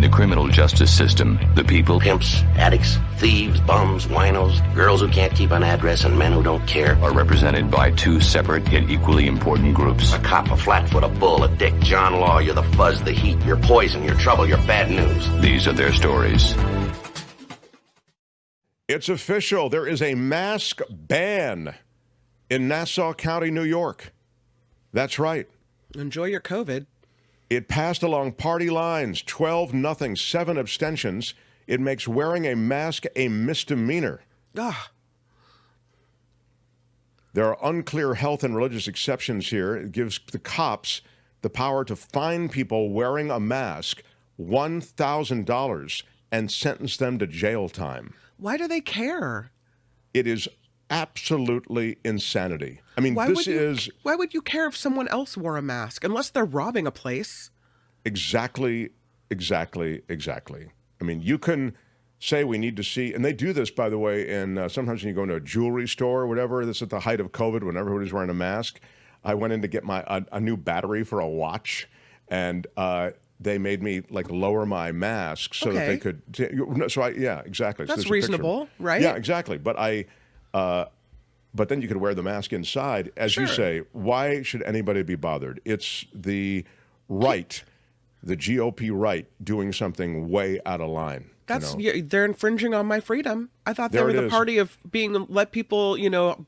In the criminal justice system, the people, pimps, addicts, thieves, bums, winos, girls who can't keep an address, and men who don't care, are represented by two separate yet equally important groups. A cop, a flatfoot, a bull, a dick, John Law, you're the fuzz, the heat, you're poison, you're trouble, you're bad news. These are their stories. It's official. There is a mask ban in Nassau County, New York. That's right. Enjoy your COVID. It passed along party lines, 12-0, 7 abstentions. It makes wearing a mask a misdemeanor. Ah. There are unclear health and religious exceptions here. It gives the cops the power to fine people wearing a mask $1,000 and sentence them to jail time. Why do they care? It is absolutely insanity. I mean, Why would you care if someone else wore a mask unless they're robbing a place? Exactly. I mean, you can say we need to see, and they do this, by the way, in sometimes when you go into a jewelry store or whatever, this is at the height of COVID when everybody's wearing a mask. I went in to get a new battery for a watch, and they made me like lower my mask so that they could. Yeah, exactly. That's so reasonable, right? Yeah, exactly. But but then you could wear the mask inside, as you say. Why should anybody be bothered? It's the right, the GOP right, doing something way out of line. They're infringing on my freedom. I thought they were the party of let people,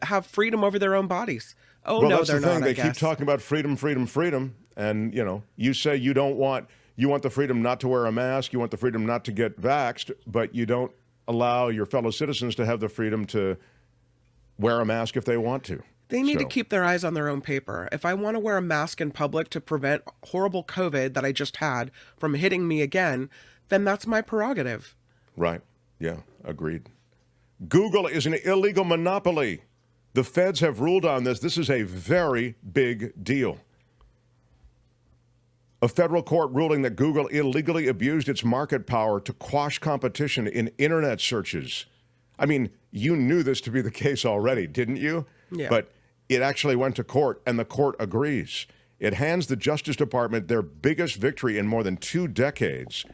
have freedom over their own bodies. Oh, well, no, that's they're the thing. not. They keep talking about freedom, and you say you want the freedom not to wear a mask, you want the freedom not to get vaxxed, but you don't allow your fellow citizens to have the freedom to wear a mask if they want to. They need to keep their eyes on their own paper. If I want to wear a mask in public to prevent horrible COVID that I just had from hitting me again, then that's my prerogative. Right. Yeah, agreed. Google is an illegal monopoly. The feds have ruled on this. This is a very big deal. A federal court ruling that Google illegally abused its market power to quash competition in internet searches. I mean, you knew this to be the case already, didn't you? Yeah. But it actually went to court, and the court agrees. It hands the Justice Department their biggest victory in more than 2 decades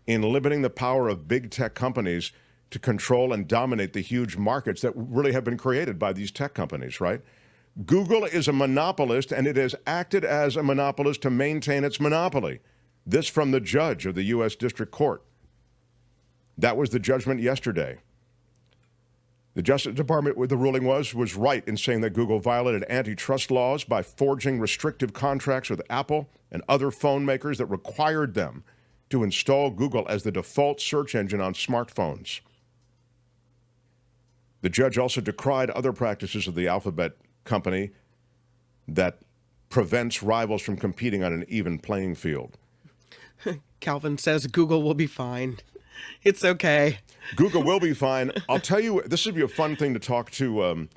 in limiting the power of big tech companies to control and dominate the huge markets that really have been created by these tech companies, right? Google is a monopolist, and it has acted as a monopolist to maintain its monopoly. This from the judge of the U.S. District Court. That was the judgment yesterday. The Justice Department, what the ruling was right in saying that Google violated antitrust laws by forging restrictive contracts with Apple and other phone makers that required them to install Google as the default search engine on smartphones. The judge also decried other practices of the Alphabet company that prevents rivals from competing on an even playing field. Calvin says Google will be fine. It's okay. Google will be fine. I'll tell you, this would be a fun thing to talk to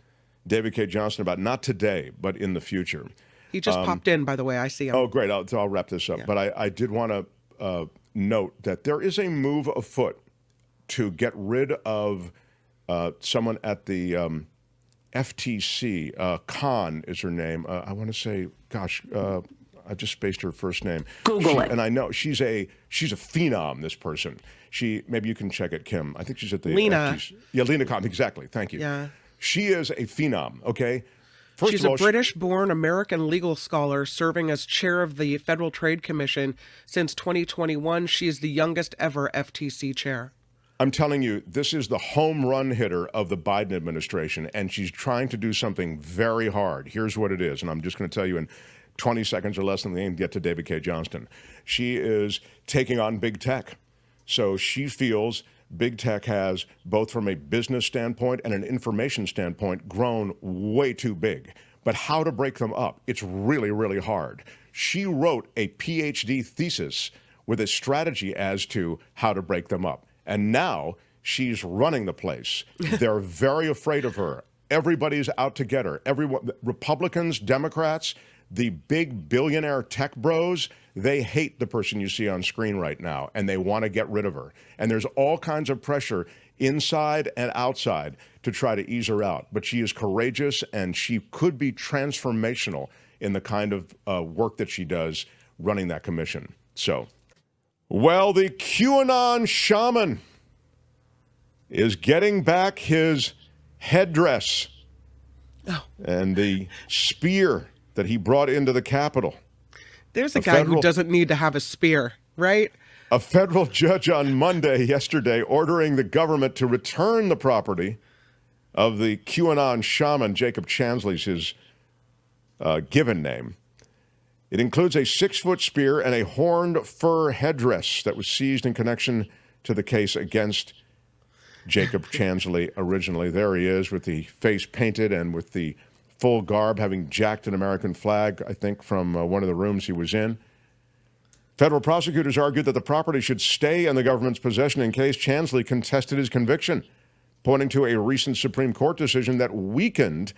David K. Johnston about, not today, but in the future. He just popped in, by the way. I see him. Oh, great. I'll wrap this up. Yeah. But I did want to note that there is a move afoot to get rid of someone at the FTC. Khan is her name. I want to say, I just spaced her first name. Google it. And I know she's a phenom, this person. Maybe you can check it, Kim. I think she's at the Lena. FTC. Yeah, Lena Khan, exactly. Thank you. Yeah. She is a phenom, okay? She's a British-born American legal scholar serving as chair of the Federal Trade Commission since 2021. She is the youngest ever FTC chair. I'm telling you, this is the home run hitter of the Biden administration, and she's trying to do something very hard. Here's what it is, and I'm just going to tell you in 20 seconds or less, and then get to David K. Johnston. She is taking on big tech. So she feels big tech has, both from a business standpoint and an information standpoint, grown way too big. But how to break them up, it's really, really hard. She wrote a PhD thesis with a strategy as to how to break them up. And now she's running the place. They're very afraid of her. Everybody's out to get her. Everyone, Republicans, Democrats, the big billionaire tech bros, they hate the person you see on screen right now, and they want to get rid of her. And there's all kinds of pressure inside and outside to try to ease her out. But she is courageous, and she could be transformational in the kind of work that she does running that commission. So Well, the QAnon shaman is getting back his headdress and the spear that he brought into the Capitol. There's a guy who doesn't need to have a spear, right? A federal judge on yesterday, ordering the government to return the property of the QAnon shaman. Jacob Chansley's his given name. It includes a 6-foot spear and a horned fur headdress that was seized in connection to the case against Jacob Chansley originally. There he is with the face painted and with the full garb, having jacked an American flag, I think, from one of the rooms he was in. Federal prosecutors argued that the property should stay in the government's possession in case Chansley contested his conviction, pointing to a recent Supreme Court decision that weakened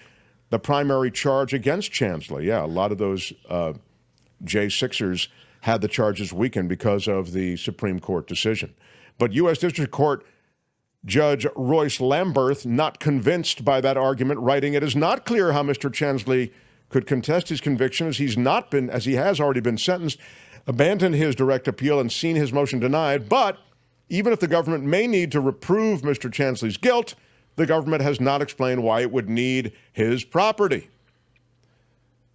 the primary charge against Chansley. Yeah, a lot of those J6ers had the charges weakened because of the Supreme Court decision. But U.S. District Court Judge Royce Lamberth, not convinced by that argument, writing, "It is not clear how Mr. Chansley could contest his conviction as he has already been sentenced, abandoned his direct appeal and seen his motion denied. But even if the government may need to reprove Mr. Chansley's guilt, the government has not explained why it would need his property."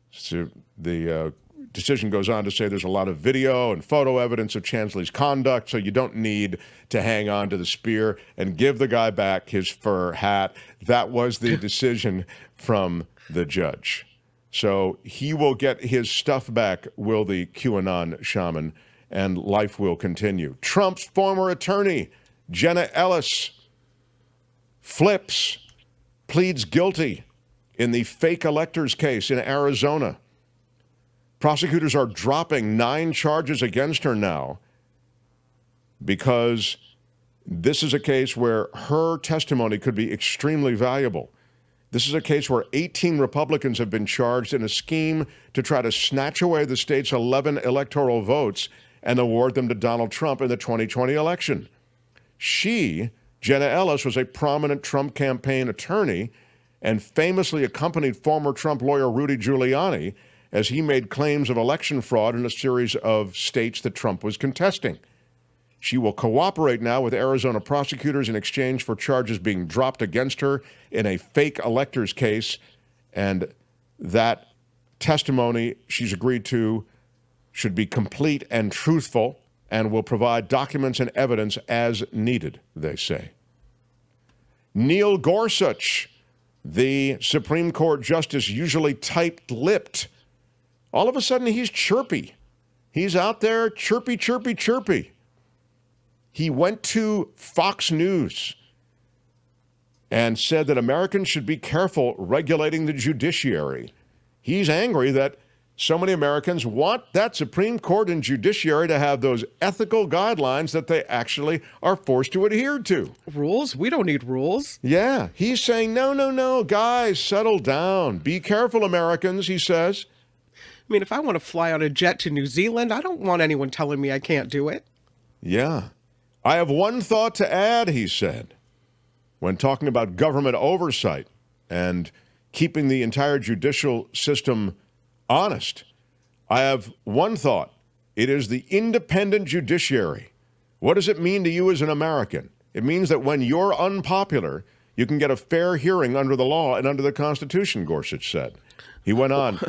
So the decision goes on to say there's a lot of video and photo evidence of Chansley's conduct, so you don't need to hang on to the spear, and give the guy back his fur hat. That was the decision from the judge. So he will get his stuff back, will the QAnon shaman, and life will continue. Trump's former attorney, Jenna Ellis, pleads guilty in the fake electors case in Arizona. Prosecutors are dropping 9 charges against her now because this is a case where her testimony could be extremely valuable. This is a case where 18 Republicans have been charged in a scheme to try to snatch away the state's 11 electoral votes and award them to Donald Trump in the 2020 election. Jenna Ellis, was a prominent Trump campaign attorney and famously accompanied former Trump lawyer Rudy Giuliani as he made claims of election fraud in a series of states that Trump was contesting. She will cooperate now with Arizona prosecutors in exchange for charges being dropped against her in a fake electors case, and that testimony she's agreed to should be complete and truthful and will provide documents and evidence as needed, they say. Neil Gorsuch, the Supreme Court justice, usually tight-lipped, all of a sudden he's chirpy. He's out there chirpy, chirpy, chirpy. He went to Fox News and said that Americans should be careful regulating the judiciary. He's angry that so many Americans want that Supreme Court and judiciary to have those ethical guidelines that they actually are forced to adhere to. Rules? We don't need rules. Yeah. He's saying, no, guys, settle down. Be careful, Americans, he says. I mean, if I want to fly on a jet to New Zealand, I don't want anyone telling me I can't do it. Yeah. I have one thought to add, he said, when talking about government oversight and keeping the entire judicial system honest. I have one thought. It is the independent judiciary. What does it mean to you as an American? It means that when you're unpopular, you can get a fair hearing under the law and under the Constitution, Gorsuch said. He went on,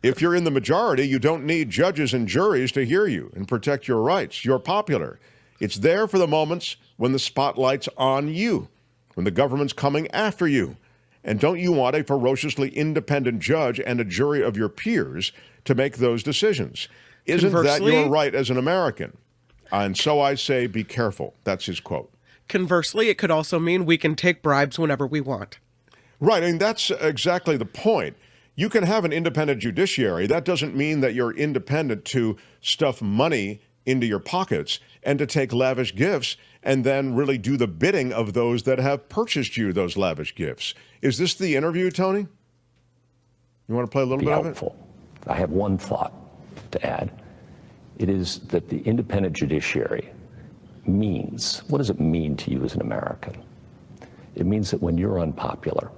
if you're in the majority, you don't need judges and juries to hear you and protect your rights. You're popular. It's there for the moments when the spotlight's on you, when the government's coming after you. And don't you want a ferociously independent judge and a jury of your peers to make those decisions? Isn't that your right as an American? And so I say, be careful. That's his quote. Conversely, it could also mean we can take bribes whenever we want. Right. I mean, that's exactly the point. You can have an independent judiciary. That doesn't mean that you're independent to stuff money into your pockets and to take lavish gifts and then really do the bidding of those that have purchased you those lavish gifts. Is this the interview, Tony? You want to play a little bit of it? I have one thought to add. It is that the independent judiciary means, what does it mean to you as an American? It means that when you're unpopular,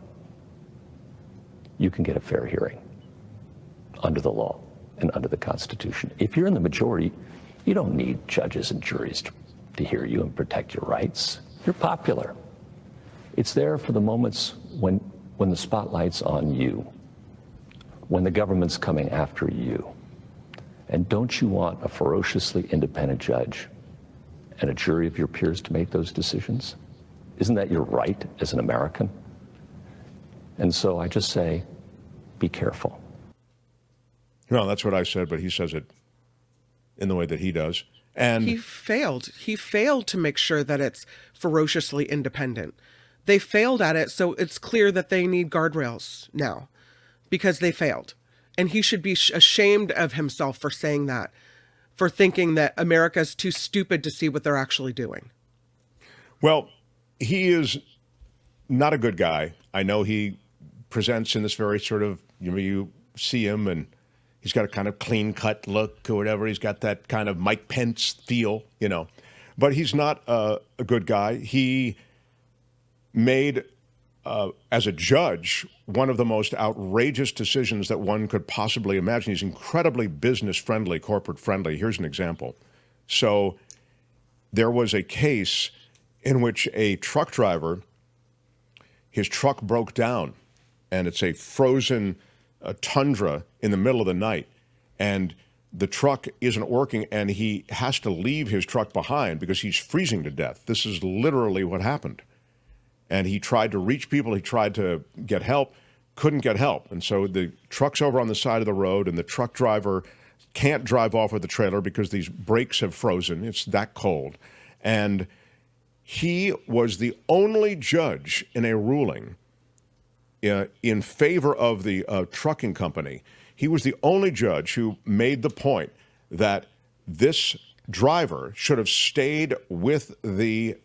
you can get a fair hearing under the law and under the Constitution. If you're in the majority, You don't need judges and juries to hear you and protect your rights. You're popular. It's there for the moments when the spotlight's on you, when the government's coming after you. And don't you want a ferociously independent judge and a jury of your peers to make those decisions? Isn't that your right as an American? And so I just say, be careful. Well, that's what I said, but he says it in the way that he does. And he failed. He failed to make sure that it's ferociously independent. They failed at it, so it's clear that they need guardrails now because they failed. And he should be ashamed of himself for saying that, for thinking that America's too stupid to see what they're actually doing. Well, he is not a good guy. I know he presents in this very sort of, you see him and he's got a kind of clean-cut look or whatever. He's got that kind of Mike Pence feel, But he's not a good guy. He made, as a judge, one of the most outrageous decisions that one could possibly imagine. He's incredibly business-friendly, corporate-friendly. Here's an example. So there was a case in which a truck driver, his truck broke down, and it's a frozen tundra in the middle of the night, and the truck isn't working, and he has to leave his truck behind because he's freezing to death. This is literally what happened. And he tried to reach people. He tried to get help, couldn't get help. And so the truck's over on the side of the road, and the truck driver can't drive off with the trailer because these brakes have frozen. It's that cold. And he was the only judge in a ruling in favor of the trucking company. He was the only judge who made the point that this driver should have stayed with the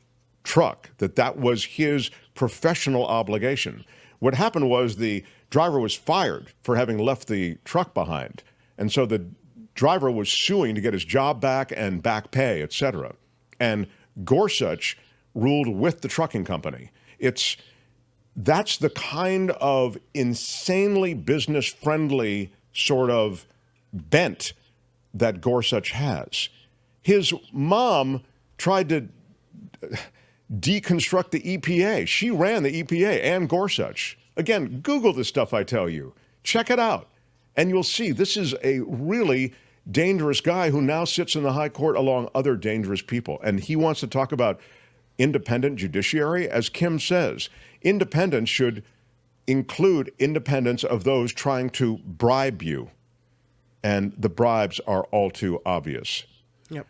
truck, that was his professional obligation. What happened was the driver was fired for having left the truck behind. And so the driver was suing to get his job back and back pay, et cetera. And Gorsuch ruled with the trucking company. That's the kind of insanely business-friendly sort of bent that Gorsuch has. His mom tried to deconstruct the EPA. She ran the EPA, and Gorsuch. Again, Google this stuff I tell you. Check it out. And you'll see this is a really dangerous guy who now sits in the high court along other dangerous people. And he wants to talk about independent judiciary. As Kim says, independence should include independence of those trying to bribe you. And the bribes are all too obvious. Yep.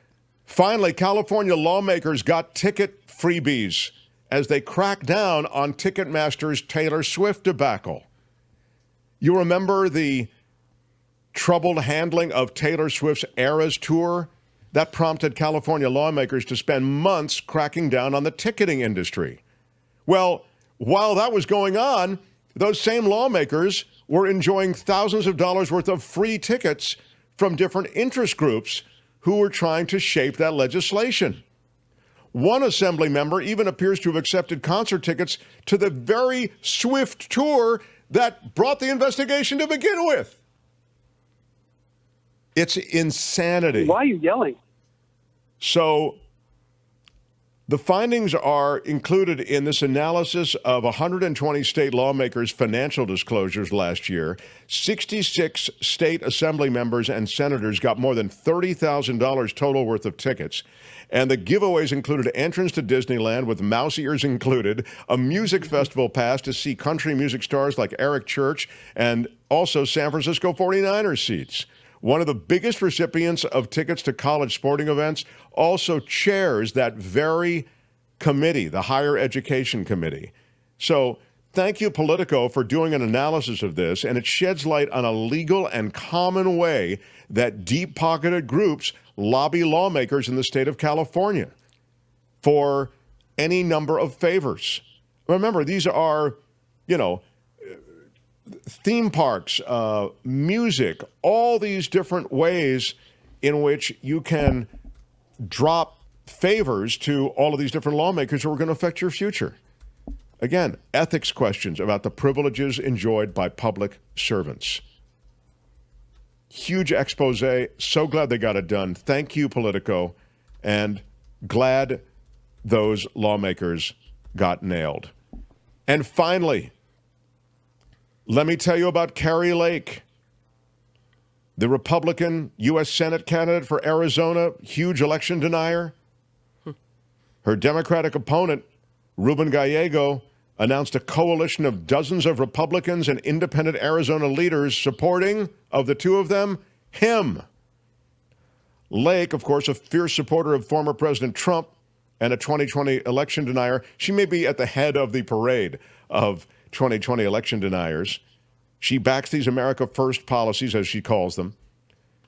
Finally, California lawmakers got ticket freebies as they crack down on Ticketmaster's Taylor Swift debacle. You remember the troubled handling of Taylor Swift's Eras tour? That prompted California lawmakers to spend months cracking down on the ticketing industry. Well, while that was going on, those same lawmakers were enjoying thousands of dollars worth of free tickets from different interest groups who were trying to shape that legislation. One assembly member even appears to have accepted concert tickets to the very Swift tour that brought the investigation to begin with. It's insanity. Why are you yelling? So the findings are included in this analysis of 120 state lawmakers' financial disclosures last year. 66 state assembly members and senators got more than $30,000 total worth of tickets. And the giveaways included entrance to Disneyland with mouse ears included, a music festival pass to see country music stars like Eric Church, and also San Francisco 49ers seats. One of the biggest recipients of tickets to college sporting events also chairs that very committee, the Higher Education Committee. So thank you, Politico, for doing an analysis of this, and it sheds light on a legal and common way that deep-pocketed groups lobby lawmakers in the state of California for any number of favors. Remember, these are, theme parks, music, all these different ways in which you can drop favors to all of these different lawmakers who are going to affect your future. Again, ethics questions about the privileges enjoyed by public servants. Huge expose. So glad they got it done. Thank you, Politico. And glad those lawmakers got nailed. And finally, let me tell you about Kari Lake, the Republican U.S. Senate candidate for Arizona, huge election denier. Her Democratic opponent, Ruben Gallego, announced a coalition of dozens of Republicans and independent Arizona leaders supporting, of the two of them, him. Lake, of course, a fierce supporter of former President Trump and a 2020 election denier. She may be at the head of the parade of 2020 election deniers. She backs these America First policies, as she calls them.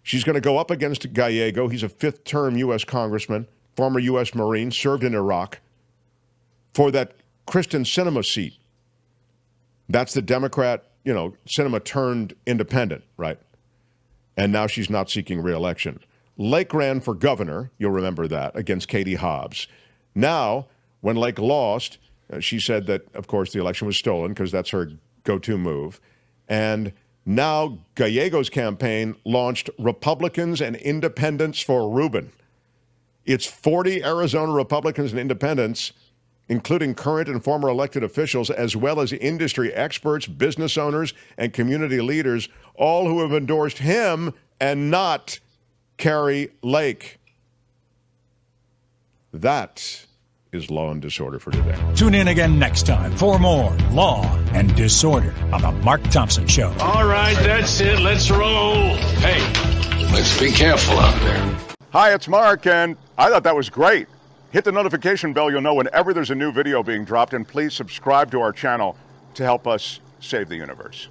She's going to go up against Gallego. He's a fifth-term U.S. congressman, former U.S. Marine, served in Iraq, for that Kristen Sinema seat. That's the Democrat, Sinema turned independent, right? And now she's not seeking re-election. Lake ran for governor, you'll remember that, against Katie Hobbs. Now, when Lake lost, she said that, of course, the election was stolen because that's her go-to move. And now Gallego's campaign launched Republicans and Independents for Ruben. It's 40 Arizona Republicans and Independents, including current and former elected officials, as well as industry experts, business owners, and community leaders, all who have endorsed him and not Kari Lake. That is Law and Disorder for today. Tune in again next time for more Law and Disorder on The Mark Thompson Show. All right, that's it. Let's roll. Hey, let's be careful out there. Hi, it's Mark, and I thought that was great. Hit the notification bell. You'll know whenever there's a new video being dropped, and please subscribe to our channel to help us save the universe.